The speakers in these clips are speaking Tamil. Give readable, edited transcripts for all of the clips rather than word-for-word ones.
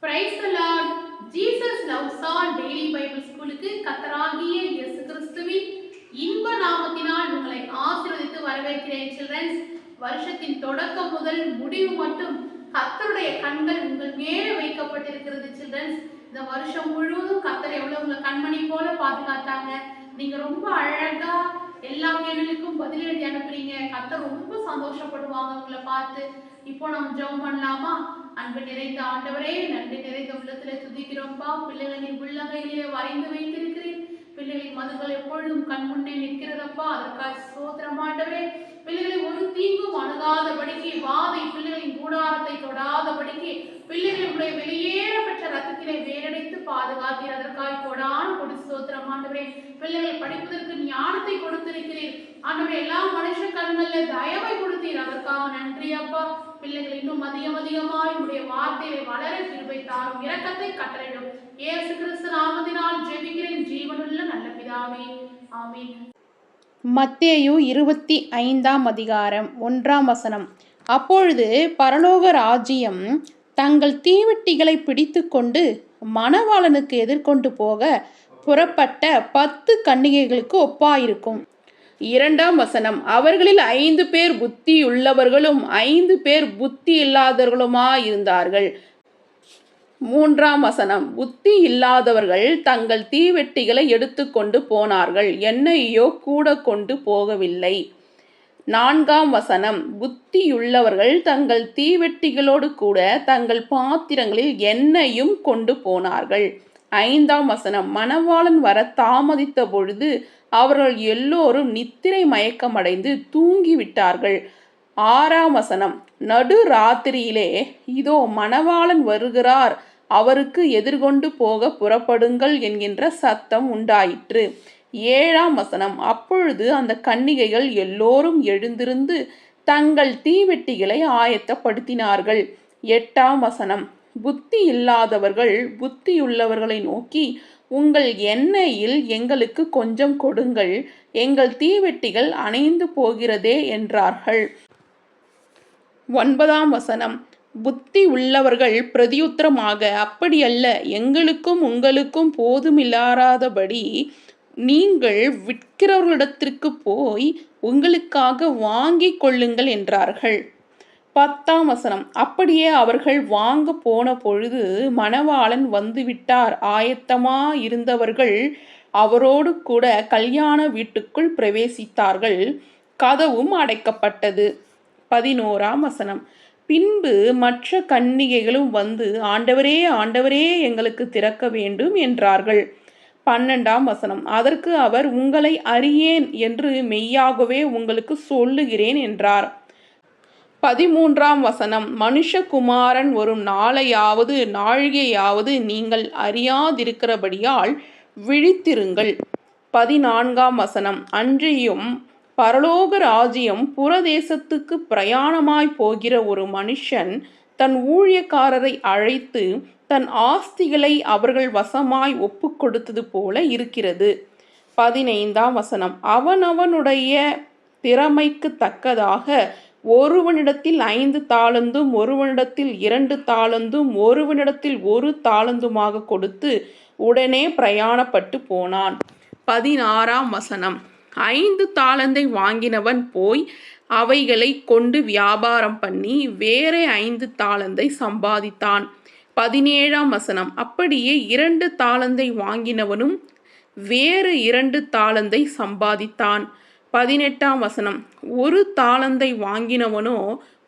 Praise the Lord. Jesus loves all daily Bible ஸ்கூலுக்கு கர்த்தராகிய இயேசு கிறிஸ்துவின் இன்ப நாமத்தினால் உங்களை ஆசீர்வதித்து வரவேற்கிறேன். சில்ட்ரன்ஸ், வருஷத்தின் தொடக்கம் முதல் முடிவு மட்டும் கர்த்தருடைய கண்கள் உங்கள் மேலே வைக்கப்பட்டிருக்கிறது. சில்ட்ரன்ஸ், இந்த வருஷம் முழுவதும் கர்த்தர் எவ்வளவு உங்களை கண்மணி போல பாதுகாத்தாங்க. நீங்க ரொம்ப அழகா எல்லா கேள்விகளுக்கும் பதில் எழுதி அனுப்புறீங்க. கர்த்தர் ரொம்ப சந்தோஷப்படுவாங்க உங்களை பார்த்து. இப்போ நம்ம ஜெபம் பண்ணலாமா? அன்பு நிறைந்த ஆண்டவரே, நன்றி நிறைந்த உள்ளத்திலே துதிக்கிறோம்ப்பா. பிள்ளைகளின் உள்ளங்கையிலே வரைந்து வைத்திருக்கிறேன். பிள்ளைகளின் மதுகள் எப்பொழுதும் கண் முன்னே நிற்கிறதப்பா. அதற்காக ஸ்தோத்திரம் ஆண்டவரே. பிள்ளைகளை ஒரு தீங்கும் அணுகாதபடிக்கு, வாதை பிள்ளைகளின் கூடாரத்தை தொடாதபடிக்கு, பிள்ளைகளுடைய வெளியேற பெற்ற ரத்தத்திலே வேரடைத்து பாதுகாத்தீர். அதற்காக கொடான கொடி ஸ்தோத்திரம் ஆண்டவரே. பிள்ளைகளை படிப்பதற்கு ஞானத்தை கொடுத்திருக்கிறீர் ஆண்டவரே. எல்லா மனுஷ கண்கள்ல தயவை கொடுத்தீர். அதற்காக நன்றி அப்பா. பிள்ளைகள் இன்னும் அதிகமாய் உடைய வார்த்தையை வளர கிருபை தாரும். இரக்கத்தை கட்டளையிடும். இயேசு கிறிஸ்து நாமத்தினால் ஜெபிக்கிறேன் ஜீவனுள்ள நல்ல பிதாவே, ஆமென். மத்தேயு 25 அப்பொழுது பரலோக ராஜ்யம் தங்கள் தீவெட்டிகளை பிடித்து கொண்டு மணவாளனுக்கு எதிர்கொண்டு போக புறப்பட்ட 10 கன்னிகைகளுக்கு ஒப்பாயிருக்கும். 2 அவர்களில் 5 பேர் புத்தியுள்ளவர்களும் 5 பேர் புத்தி இல்லாதவர்களுமாயிருந்தார்கள். 3 புத்தி இல்லாதவர்கள் தங்கள் தீவெட்டிகளை எடுத்துக்கொண்டு போனார்கள், எண்ணெயோ கூட கொண்டு போகவில்லை. 4 புத்தியுள்ளவர்கள் தங்கள் தீவெட்டிகளோடு கூட தங்கள் பாத்திரங்களில் எண்ணெயும் கொண்டு போனார்கள். 5 மணவாளன் வர தாமதித்த பொழுது அவர்கள் எல்லோரும் நித்திரை மயக்கமடைந்து தூங்கிவிட்டார்கள். 6 நடு ராத்திரியிலே, இதோ மணவாளன் வருகிறார், அவருக்கு எதிர்கொண்டு போக புறப்படுங்கள் என்கின்ற சத்தம் உண்டாயிற்று. 7 அப்பொழுது அந்த கன்னிகைகள் எல்லோரும் எழுந்திருந்து தங்கள் தீவெட்டிகளை ஆயத்தப்படுத்தினார்கள். 8 புத்தி இல்லாதவர்கள் புத்தியுள்ளவர்களை நோக்கி, உங்கள் எண்ணெயில் எங்களுக்கு கொஞ்சம் கொடுங்கள், எங்கள் தீவெட்டிகள் அணைந்து போகிறதே என்றார்கள். 9 புத்தி உள்ளவர்கள் பிரதியுத்தரமாக, அப்படியல்ல, எங்களுக்கும் உங்களுக்கும் போதுமில்லாதபடி நீங்கள் விற்கிறவர்களிடத்திற்கு போய் உங்களுக்காக வாங்கிக் கொள்ளுங்கள் என்றார்கள். 10 அப்படியே அவர்கள் வாங்க போன பொழுது மணவாளன் வந்துவிட்டார். ஆயத்தமாயிருந்தவர்கள் அவரோடு கூட கல்யாண வீட்டுக்குள் பிரவேசித்தார்கள். கதவும் அடைக்கப்பட்டது. 11 பின்பு மற்ற கன்னிகைகளும் வந்து, ஆண்டவரே, ஆண்டவரே, எங்களுக்கு திறக்க வேண்டும் என்றார்கள். 12 அதற்கு அவர், உங்களை அறியேன் என்று மெய்யாகவே உங்களுக்கு சொல்லுகிறேன் என்றார். 13 மனுஷகுமாரன் வரும் நாளையாவது நாழிகையாவது நீங்கள் அறியாதிருக்கிறபடியால் விழித்திருங்கள். 14 அன்றியும் பரலோக ராஜ்யம் புறதேசத்துக்கு பிரயாணமாய் போகிற ஒரு மனுஷன் தன் ஊழியக்காரரை அழைத்து தன் ஆஸ்திகளை அவர்கள் வசமாய் ஒப்பு கொடுத்தது போல இருக்கிறது. 15 அவனவனுடைய திறமைக்கு தக்கதாக ஒருவனிடத்தில் 5 தாலந்தும் ஒருவனிடத்தில் 2 தாலந்தும் ஒருவனிடத்தில் 1 தாலந்துமாக கொடுத்து உடனே பிரயாணப்பட்டு போனான். 16 5 தாலந்தை வாங்கினவன் போய் அவைகளை கொண்டு வியாபாரம் பண்ணி வேறே 5 தாலந்தை சம்பாதித்தான். 17 அப்படியே 2 தாலந்தை வாங்கினவனும் வேறு 2 தாலந்தை சம்பாதித்தான். 18 1 தாலந்தை வாங்கினவனோ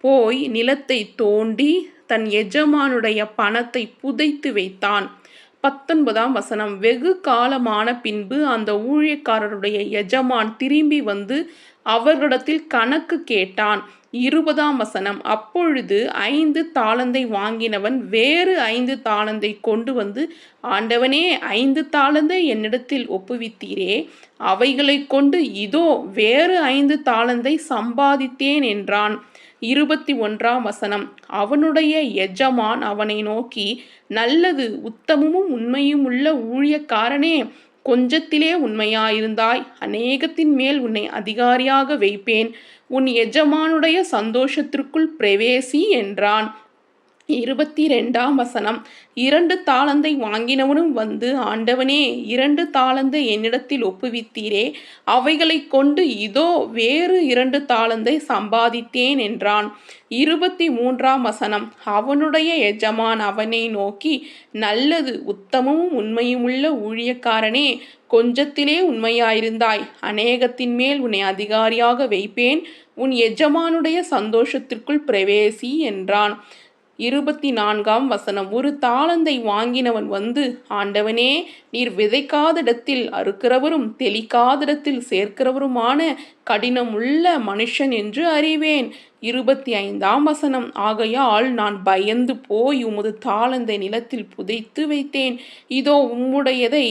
போய் நிலத்தை தோண்டி தன் எஜமானுடைய பணத்தை புதைத்து வைத்தான். 19 வெகு காலமான பின்பு அந்த ஊழியக்காரருடைய எஜமான் திரும்பி வந்து அவர்களிடத்தில் கணக்கு கேட்டான். 20 அப்பொழுது 5 தாலந்தை வாங்கினவன் வேறு 5 தாலந்தை கொண்டு வந்து, ஆண்டவனே, 5 தாலந்தை என்னிடத்தில் ஒப்புவித்தீரே, அவைகளை கொண்டு இதோ வேறு 5 தாலந்தை சம்பாதித்தேன் என்றான். 21 அவனுடைய எஜமான் அவனை நோக்கி, நல்லது, உத்தமமும் உண்மையும் உள்ள ஊழியக்காரனே, கொஞ்சத்திலே உண்மையாயிருந்தாய், அநேகத்தின் மேல் உன்னை அதிகாரியாக வைப்பேன், உன் எஜமானுடைய சந்தோஷத்திற்குள் பிரவேசி என்றான். 22ஆம் வசனம். 2 தாலந்தை வாங்கினவனும் வந்து, ஆண்டவனே, 2 தாலந்தை என்னிடத்தில் ஒப்புவித்தீரே, அவைகளைக் கொண்டு இதோ வேறு 2 தாலந்தை சம்பாதித்தேன் என்றான். 23ஆம் வசனம். அவனுடைய எஜமான் அவனை நோக்கி, நல்லது, உத்தமமும் உண்மையுமுள்ள ஊழியக்காரனே, கொஞ்சத்திலே உண்மையாயிருந்தாய், அநேகத்தின் மேல் உன்னை அதிகாரியாக வைப்பேன், உன் எஜமானுடைய சந்தோஷத்திற்குள் பிரவேசி என்றான். 24ஆம் வசனம். ஒரு தாலந்தை வாங்கினவன் வந்து, ஆண்டவனே, நீர் விதைக்காதிடத்தில் அறுக்கிறவரும் தெளிக்காதிடத்தில் சேர்க்கிறவருமான கடினமுள்ள மனுஷன் என்று அறிவேன். 25ஆம் வசனம். ஆகையால் நான் பயந்து போய் உமது தாலந்தை நிலத்தில் புதைத்து வைத்தேன், இதோ உம்முடையதை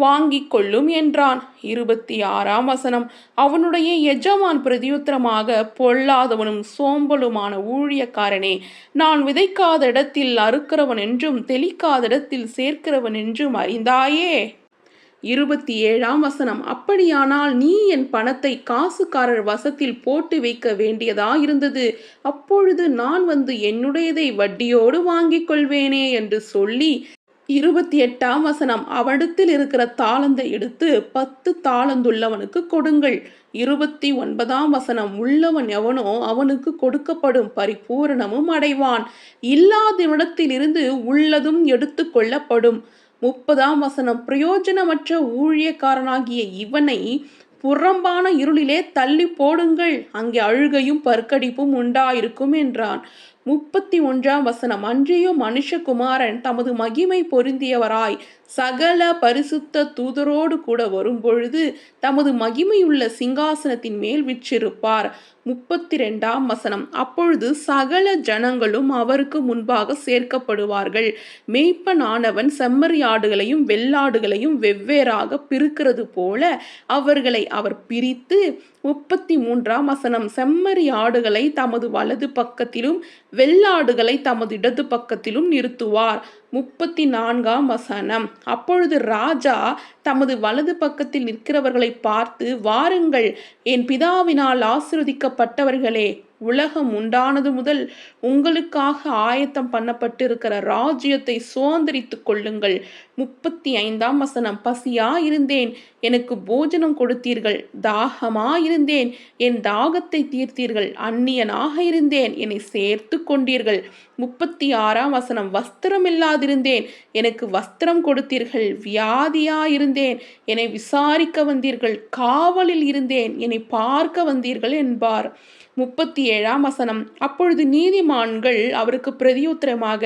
வாங்கிக் கொள்ளும் என்றான். 26ஆம் வசனம். அவனுடைய எஜமான் பிரதியுத்தரமாக, பொல்லாதவனும் சோம்பலுமான ஊழியக்காரனே, நான் விதைக்காத இடத்தில் அறுக்கிறவன் என்றும் தெளிக்காத இடத்தில் சேர்க்கிறவன் என்றும் அறிந்தாயே. 27ஆம் வசனம். அப்படியானால் நீ என் பணத்தை காசுக்காரர் வசத்தில் போட்டு வைக்க வேண்டியதாயிருந்தது, அப்பொழுது நான் வந்து என்னுடையதை வட்டியோடு வாங்கிக் கொள்வேனே என்று சொல்லி. 28ஆம் வசனம். அவனிடத்தில் இருக்கிற தாளந்தை எடுத்து 10 தாளந்துள்ளவனுக்கு கொடுங்கள். 29ஆம் வசனம். உள்ளவன் எவனோ அவனுக்கு கொடுக்கப்படும், பரிபூரணமும் அடைவான், இல்லாதவனிடத்திலிருந்து உள்ளதும் எடுத்து கொள்ளப்படும். 30ஆம் வசனம். பிரயோஜனமற்ற ஊழியக்காரனாகிய இவனை புறம்பான இருளிலே தள்ளி போடுங்கள், அங்கே அழுகையும் பற்கடிப்பும் உண்டாயிருக்கும் என்றான். 31ஆம் வசனம். அன்றியும் மனுஷகுமாரன் தமது மகிமை பொருந்தியவராய் சகல பரிசுத்த தூதரோடு கூட வரும்பொழுது தமது மகிமையுள்ள சிங்காசனத்தின் மேல் விற்றிருப்பார். 32ஆம் வசனம். அப்பொழுது சகல ஜனங்களும் அவருக்கு முன்பாக சேர்க்கப்படுவார்கள். மேய்ப்பனானவன் செம்மறியாடுகளையும் வெள்ளாடுகளையும் வெவ்வேறாக பிரிக்கிறது போல அவர்களை அவர் பிரித்து. 33ஆம் வசனம். செம்மறி ஆடுகளை தமது வலது பக்கத்திலும் வெள்ளாடுகளை தமது இடது பக்கத்திலும் நிறுத்துவார். 34ஆம் வசனம். அப்பொழுது ராஜா தமது வலது பக்கத்தில் நிற்கிறவர்களை பார்த்து, வாருங்கள், என் பிதாவினால் ஆசீர்வதிக்கப்பட்டவர்களே, உலகம் உண்டானது முதல் உங்களுக்காக ஆயத்தம் பண்ணப்பட்டிருக்கிற ராஜ்யத்தை சுதந்தரித்துக் கொள்ளுங்கள். 35ஆம் வசனம். பசியாயிருந்தேன், எனக்கு போஜனம் கொடுத்தீர்கள், தாகமாயிருந்தேன், என் தாகத்தை தீர்த்தீர்கள், அந்நியனாக இருந்தேன், என்னை சேர்த்து கொண்டீர்கள். 36ஆம் வசனம். வஸ்திரமில்லாதிருந்தேன், எனக்கு வஸ்திரம் கொடுத்தீர்கள், வியாதியாயிருந்தேன், என்னை விசாரிக்க வந்தீர்கள், காவலில் இருந்தேன், என்னை பார்க்க வந்தீர்கள் என்பார். 37ஆம் வசனம். அப்பொழுது நீதிமான்கள் அவருக்கு பிரதியுத்தரமாக,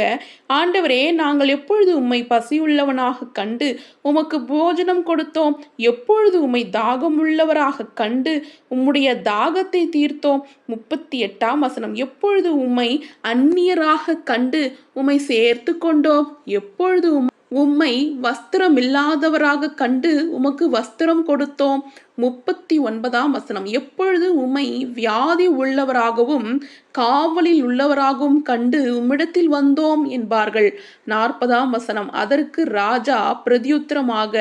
ஆண்டவரே, நாங்கள் எப்பொழுது உம்மை பசியுள்ளவனாக கண்டு உமக்கு போஜனம் கொடுத்தோம், எப்பொழுது உம்மை தாகமுள்ளவராக கண்டு உம்முடைய தாகத்தை தீர்த்தோம். 38ஆம் வசனம். எப்பொழுது உம்மை அந்நியராக கண்டு உம்மை சேர்த்து கொண்டோம், எப்பொழுது உம்மை வஸ்திரமில்லாதவராக கண்டு உமக்கு வஸ்திரம் கொடுத்தோம். 39ஆம் வசனம். எப்பொழுது உம்மை வியாதி உள்ளவராகவும் காவலில் உள்ளவராகவும் கண்டு உம்மிடத்தில் வந்தோம் என்பார்கள். 40ஆம் வசனம். அதற்கு ராஜா பிரதியுத்தரமாக,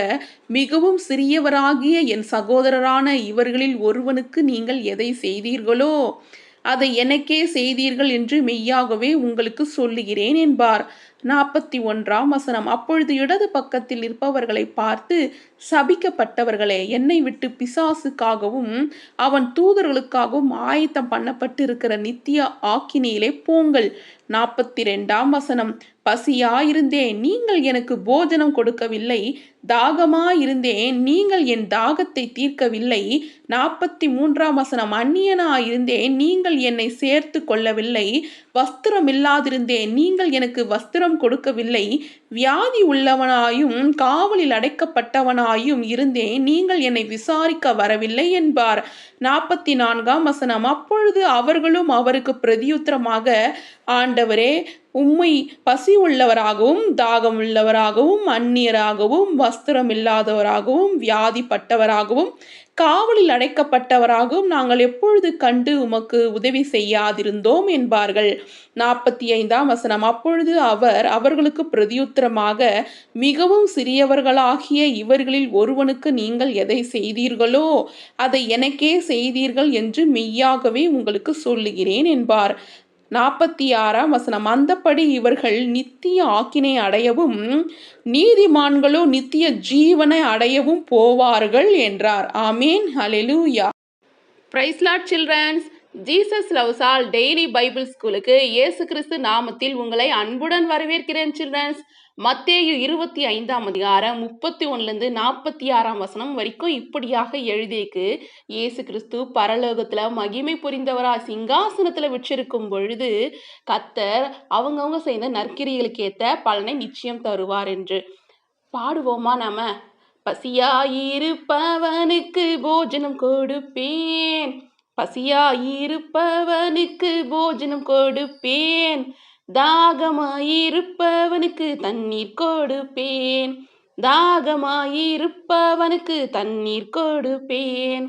மிகவும் சிறியவராகிய என் சகோதரரான இவர்களில் ஒருவனுக்கு நீங்கள் எதை செய்தீர்களோ அதை எனக்கே செய்தீர்கள் என்று மெய்யாகவே உங்களுக்கு சொல்லுகிறேன் என்பார். 41ஆம் வசனம். அப்பொழுது இடது பக்கத்தில் இருப்பவர்களை பார்த்து, சபிக்கப்பட்டவர்களே, என்னை விட்டு பிசாசுக்காகவும் அவன் தூதர்களுக்காகவும் ஆயத்தம் பண்ணப்பட்டிருக்கிற நித்திய ஆக்கினியிலே போங்கள். 42ஆம் வசனம். பசியாயிருந்தேன், நீங்கள் எனக்கு போஜனம் கொடுக்கவில்லை, தாகமாயிருந்தேன், நீங்கள் என் தாகத்தை தீர்க்கவில்லை. 43ஆம் வசனம். அந்நியனாயிருந்தேன், நீங்கள் என்னை சேர்த்து கொள்ளவில்லை, வஸ்திரமில்லாதிருந்தேன், நீங்கள் எனக்கு வஸ்திரம் கொடுக்கவில்லை, வியாதி உள்ளவனாயும் காவலில் அடைக்கப்பட்டவனாயும் இருந்தேன், நீங்கள் என்னை விசாரிக்க வரவில்லை என்பார். 44ஆம் வசனம். அப்பொழுது அவர்களும் அவருக்கு பிரதியுத்தரமாக, ஆண்டவரே, உம்மை பசி உள்ளவராகவும் தாகம் உள்ளவராகவும் அந்நியராகவும் வஸ்திரமில்லாதவராகவும் வியாதிப்பட்டவராகவும் காவலில் அடைக்கப்பட்டவராகவும் நாங்கள் எப்பொழுது கண்டு உமக்கு உதவி செய்யாதிருந்தோம் என்பார்கள். 45ஆம் வசனம். அப்பொழுது அவர் அவர்களுக்கு பிரதியுத்தரமாக, மிகவும் சிறியவர்களாகிய இவர்களில் ஒருவனுக்கு நீங்கள் எதை செய்தீர்களோ அதை எனக்கே செய்தீர்கள் என்று மெய்யாகவே உங்களுக்கு சொல்லுகிறேன் என்பார். 46ஆம் வசனம். அந்தப்படி இவர்கள் நித்திய ஆக்கினை அடையவும் நீதிமான்களோ நித்திய ஜீவனை அடையவும் போவார்கள் என்றார். ஆமேன். ஹல்லேலூயா. Praise Lord childrens. Jesus loves all daily Bible ஸ்கூலுக்கு இயேசு கிறிஸ்து நாமத்தில் உங்களை அன்புடன் வரவேற்கிறேன் சில்ட்ரன்ஸ். மத்தேயு 25ஆம் அதிகாரம் 31லேருந்து 46ஆம் வசனம் வரைக்கும் இப்படியாக எழுதியிருக்கு. இயேசு கிறிஸ்து பரலோகத்துல மகிமை புரிந்தவரா சிங்காசனத்துல விற்றிருக்கும் பொழுது கர்த்தர் அவங்கவங்க செய்த நற்கிரிகளுக்கு ஏத்த பலனை நிச்சயம் தருவார் என்று. பாடுவோமா நாம? பசியாயிருப்பவனுக்கு போஜனம் கொடுப்பேன், பசியாயிருப்பவனுக்கு போஜனம் கொடுப்பேன், தாகமாயிருப்பவனுக்கு தண்ணீர் கொடுப்பேன், தாகமாயிருப்பவனுக்கு தண்ணீர் கொடுப்பேன்,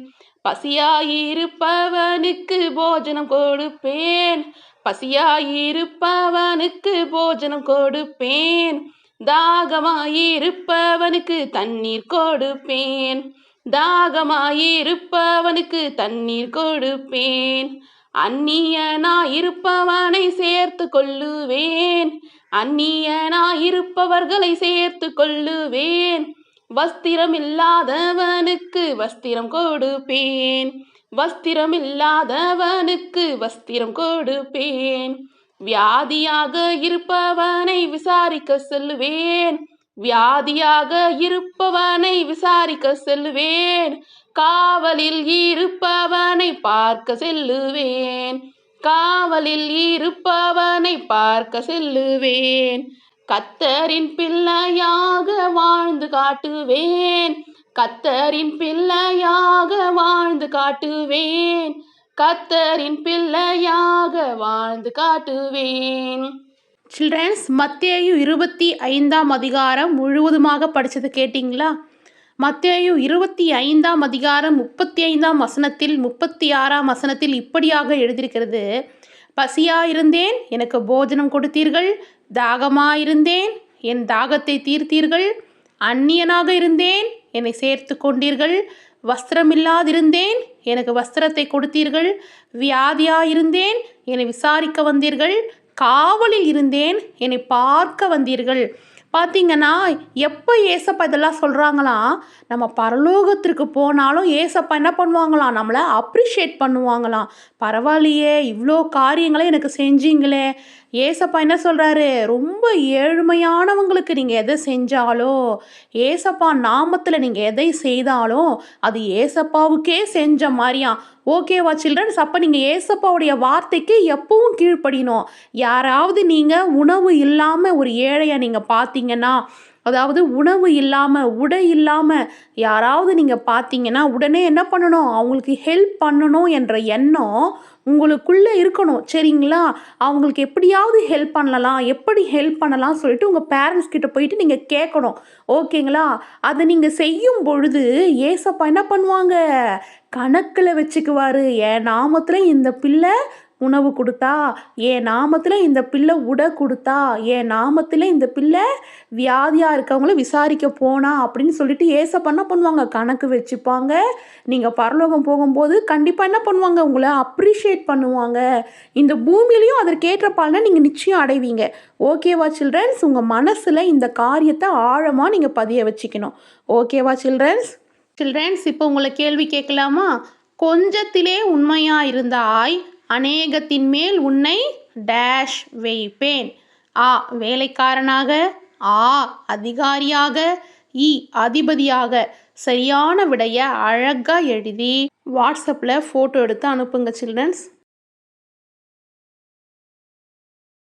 பசியாயிருப்பவனுக்கு போஜனம் கொடுப்பேன், பசியாயிருப்பவனுக்கு போஜனம் கொடுப்பேன், தாகமாயிருப்பவனுக்கு தண்ணீர் கொடுப்பேன், தாகமாயிருப்பவனுக்கு தண்ணீர் கொடுப்பேன், அந்நியனாயிருப்பவனை சேர்த்து கொள்ளுவேன், அந்நியனாயிருப்பவர்களை சேர்த்து கொள்ளுவேன், வஸ்திரமில்லாதவனுக்கு வஸ்திரம் கொடுப்பேன், வஸ்திரமில்லாதவனுக்கு வஸ்திரம் கொடுப்பேன், வியாதியாக இருப்பவனை விசாரிக்க செல்லுவேன், வியாதியாக இருப்பவனை விசாரிக்க செல்லுவேன், காவலில் இருப்பவனை பார்க்க செல்லுவேன், காவலில் இருப்பவனை பார்க்க செல்லுவேன், கர்த்தரின் பிள்ளையாக வாழ்ந்து காட்டுவேன், கர்த்தரின் பிள்ளையாக வாழ்ந்து காட்டுவேன், கர்த்தரின் பிள்ளையாக வாழ்ந்து காட்டுவேன். சில்ட்ரன்ஸ், மத்தேயு 25ஆம் அதிகாரம் முழுவதுமாக படித்தது கேட்டிங்களா? மத்தேயு 25ஆம் அதிகாரம் 35ஆம் வசனத்தில் 36ஆம் வசனத்தில் இப்படியாக எழுதியிருக்கிறது. பசியாயிருந்தேன், எனக்கு போஜனம் கொடுத்தீர்கள், தாகமாயிருந்தேன், என் தாகத்தை தீர்த்தீர்கள், அந்நியனாக இருந்தேன், என்னை சேர்த்து கொண்டீர்கள், வஸ்திரமில்லாதிருந்தேன், எனக்கு வஸ்திரத்தை கொடுத்தீர்கள், வியாதியாயிருந்தேன், என்னை விசாரிக்க வந்தீர்கள், காவலில் இருந்தேன், என்னை பார்க்க வந்தீர்கள். பார்த்தீங்கன்னா எப்போ ஏசப்பா இதெல்லாம் சொல்கிறாங்களாம், நம்ம பரலோகத்திற்கு போனாலும் ஏசப்பா என்ன பண்ணுவாங்களாம், நம்மளை அப்ரிஷியேட் பண்ணுவாங்களாம். பரவாயில்லையே, இவ்வளோ காரியங்களை எனக்கு செஞ்சீங்களே. ஏசப்பா என்ன சொல்கிறாரு, ரொம்ப ஏழ்மையானவங்களுக்கு நீங்கள் எதை செஞ்சாலோ, ஏசப்பா நாமத்தில் நீங்கள் எதை செய்தாலும் அது ஏசப்பாவுக்கே செஞ்ச மாதிரியாம். ஓகேவா சில்ட்ரன்ஸ்? அப்போ நீங்கள் ஏசப்பாவுடைய வார்த்தைக்கு எப்பவும் கீழ்ப்படியணும். யாராவது நீங்கள் உணவு இல்லாமல் ஒரு ஏழையை நீங்கள் பார்த்தீங்கன்னா, அதாவது உணவு இல்லாமல் உடை இல்லாமல் யாராவது நீங்கள் பார்த்தீங்கன்னா உடனே என்ன பண்ணணும், அவங்களுக்கு ஹெல்ப் பண்ணணும் என்ற எண்ணம் உங்களுக்குள்ளே இருக்கணும். சரிங்களா? அவங்களுக்கு எப்படியாவது ஹெல்ப் பண்ணலாம், எப்படி ஹெல்ப் பண்ணலாம் சொல்லிட்டு உங்கள் பேரண்ட்ஸ் கிட்ட போயிட்டு நீங்கள் கேட்கணும். ஓகேங்களா? அதை நீங்கள் செய்யும் பொழுது ஏசப்பா என்ன பண்ணுவாங்க, கணக்கில் வச்சுக்குவார். என் நாமத்தில் இந்த பிள்ளை உணவு கொடுத்தா, என் நாமத்தில் இந்த பிள்ளை உடை கொடுத்தா, என் நாமத்தில் இந்த பிள்ளை வியாதியாக இருக்கவங்கள விசாரிக்க போனா அப்படின்னு சொல்லிட்டு ஏசப்பா என்ன பண்ணுவாங்க, கணக்கு வச்சுப்பாங்க. நீங்கள் பரலோகம் போகும்போது கண்டிப்பாக என்ன பண்ணுவாங்க, உங்களை அப்ரிஷியேட் பண்ணுவாங்க. இந்த பூமியிலையும் அதற்கேற்ற பலனை நீங்கள் நிச்சயம் அடைவீங்க. ஓகேவா சில்ட்ரன்ஸ்? உங்கள் மனசில் இந்த காரியத்தை ஆழமாக நீங்கள் பதிய வச்சுக்கணும். ஓகேவா சில்ட்ரன்ஸ்? இப்போ உங்களை கேள்வி கேட்கலாமா? கொஞ்சத்திலே உண்மையாக இருந்தாய், அநேகத்தின் மேல் உன்னை டேஷ் வைப்பேன். ஆ வேலைக்காரனாக, ஆ அதிகாரியாக, இ அதிபதியாக. சரியான விடைய அழகாக எழுதி வாட்ஸ்அப்பில் ஃபோட்டோ எடுத்து அனுப்புங்க சில்ட்ரன்ஸ்.